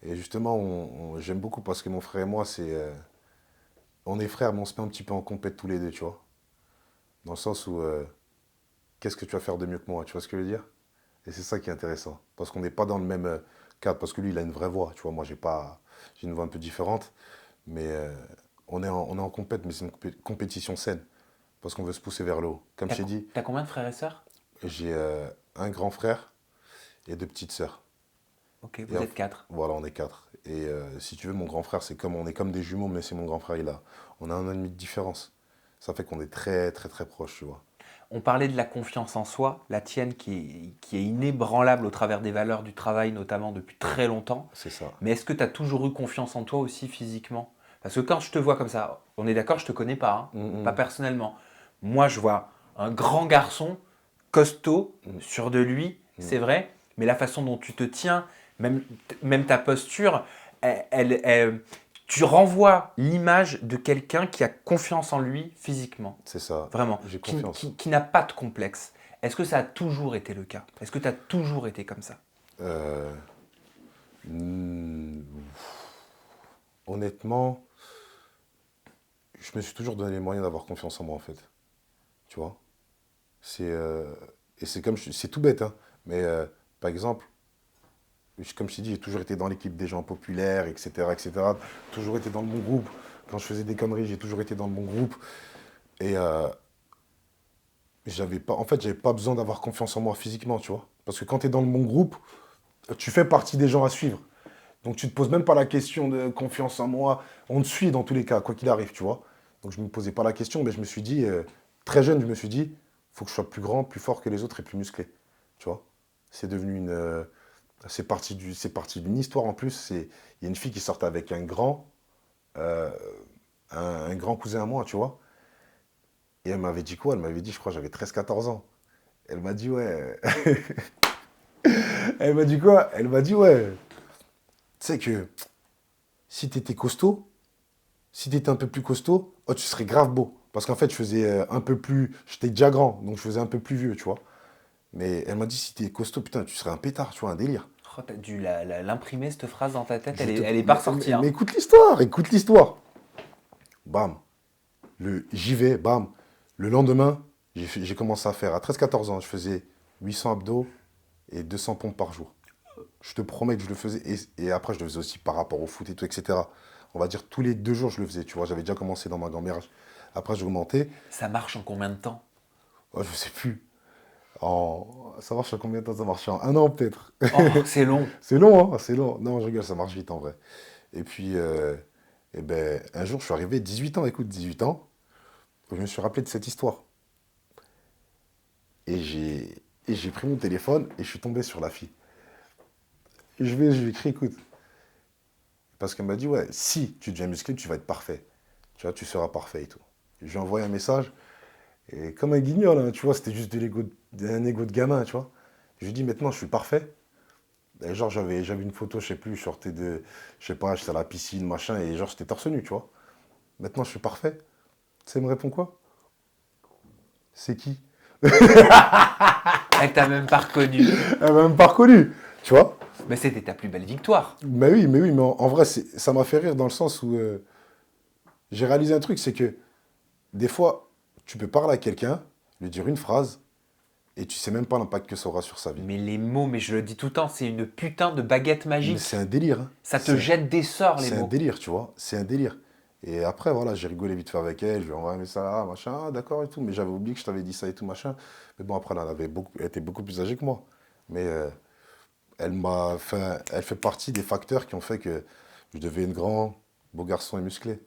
Et justement, j'aime beaucoup parce que mon frère et moi, on est frères, mais on se met un petit peu en compète tous les deux, tu vois. Dans le sens où, qu'est-ce que tu vas faire de mieux que moi, tu vois ce que je veux dire? Et c'est ça qui est intéressant. Parce qu'on n'est pas dans le même cadre, parce que lui, il a une vraie voix, tu vois. Moi, j'ai une voix un peu différente, mais on est en compète, mais c'est une compétition saine, parce qu'on veut se pousser vers le haut. Comme je t'ai dit, T'as combien de frères et sœurs? j'ai un grand frère et deux petites sœurs. Ok, Et vous êtes quatre. voilà, on est quatre. Et si tu veux, mon grand frère, on est comme des jumeaux, mais c'est mon grand frère, on a un an et demi de différence. Ça fait qu'on est très, très, très proches, tu vois. On parlait de la confiance en soi, la tienne qui est inébranlable au travers des valeurs du travail, notamment depuis très longtemps. C'est ça. Mais est-ce que tu as toujours eu confiance en toi aussi physiquement? Parce que quand je te vois comme ça, on est d'accord, je te connais pas, hein, Hum, pas hum, personnellement. Moi, je vois un grand garçon, costaud, hum, sûr de lui, hum. c'est vrai, mais la façon dont tu te tiens, même, même ta posture, tu renvoies l'image de quelqu'un qui a confiance en lui physiquement. C'est ça. Vraiment, J'ai qui, confiance. qui n'a pas de complexe. Est-ce que ça a toujours été le cas? Est-ce que tu as toujours été comme ça? Euh, hmm, Honnêtement, je me suis toujours donné les moyens d'avoir confiance en moi, en fait. Tu vois? C'est et c'est c'est tout bête, hein. Mais par exemple, comme je t'ai dit, j'ai toujours été dans l'équipe des gens populaires, etc., etc. Toujours été dans le bon groupe. Quand je faisais des conneries, j'ai toujours été dans le bon groupe. Et en fait, j'avais pas besoin d'avoir confiance en moi physiquement, tu vois. Parce que quand tu es dans le bon groupe, tu fais partie des gens à suivre. Donc tu te poses même pas la question de confiance en moi. On te suit dans tous les cas, quoi qu'il arrive, tu vois. Donc je me posais pas la question, mais je me suis dit, très jeune, je me suis dit, faut que je sois plus grand, plus fort que les autres et plus musclé, tu vois. C'est devenu c'est parti d'une histoire en plus. Il y a une fille qui sortait avec euh, un grand cousin à moi, tu vois. Et elle m'avait dit quoi? Elle m'avait dit, je crois, j'avais 13 14 ans. Elle m'a dit, ouais. Elle m'a dit quoi? Elle m'a dit, ouais. Tu sais que si t'étais costaud, si t'étais un peu plus costaud, oh, tu serais grave beau. Parce qu'en fait, je faisais un peu plus. J'étais déjà grand, donc je faisais un peu plus vieux, tu vois. Mais elle m'a dit, si t'es costaud, putain, tu serais un pétard, tu vois, un délire. Oh, t'as dû l'imprimer, cette phrase dans ta tête, Je te... elle est pas ressortie. mais Hein. écoute l'histoire, écoute l'histoire. Bam. J'y vais, bam. Le lendemain, j'ai commencé à faire, à 13 14 ans, je faisais 800 abdos et 200 pompes par jour. Je te promets que je le faisais. Et après, je le faisais aussi par rapport au foot et tout, etc. On va dire tous les 2 jours, je le faisais. Tu vois, j'avais déjà commencé dans ma grand-mère. Après, j'ai augmenté. Ça marche en combien de temps? Oh, je sais plus. Ça marche en combien de temps? Ça marche en un an, peut-être. Oh, c'est long. C'est long, hein? C'est long. Non, je rigole, ça marche vite en vrai. Et puis, eh ben, un jour, je suis arrivé, 18 ans, écoute, 18 ans. Je me suis rappelé de cette histoire. Et j'ai pris mon téléphone et je suis tombé sur la fille. Et je lui ai écrit, écoute, parce qu'elle m'a dit, ouais, si tu deviens musclé, tu vas être parfait. Tu vois, tu seras parfait et tout. Je lui ai envoyé un message, et comme un guignol, hein, tu vois, c'était juste un ego de gamin, tu vois. Je lui ai dit, maintenant, je suis parfait. Et genre, j'avais une photo, je sais plus, je sortais je sais pas, j'étais à la piscine, machin, et genre, j'étais torse nu, tu vois. Maintenant, je suis parfait. Tu sais, elle me répond quoi? C'est qui? Elle t'a même pas reconnu. Elle m'a même pas reconnu, tu vois. Mais c'était ta plus belle victoire. Mais oui, mais en vrai, ça m'a fait rire dans le sens où j'ai réalisé un truc, c'est que des fois, tu peux parler à quelqu'un, lui dire une phrase, et tu sais même pas l'impact que ça aura sur sa vie. Mais les mots, mais je le dis tout le temps, c'est une putain de baguette Mais c'est magique. un délire, hein. Ça te jette des sorts, les C'est un mots. délire, tu vois. C'est un délire. Et après, voilà, j'ai rigolé vite fait avec elle, je lui ai envoyé un message, ah, machin, ah, d'accord et tout, mais j'avais oublié que je t'avais dit ça et tout, machin. Mais bon, après, elle était beaucoup plus âgée que moi. Mais elle fait partie des facteurs qui ont fait que je devais être grand, beau garçon et musclé.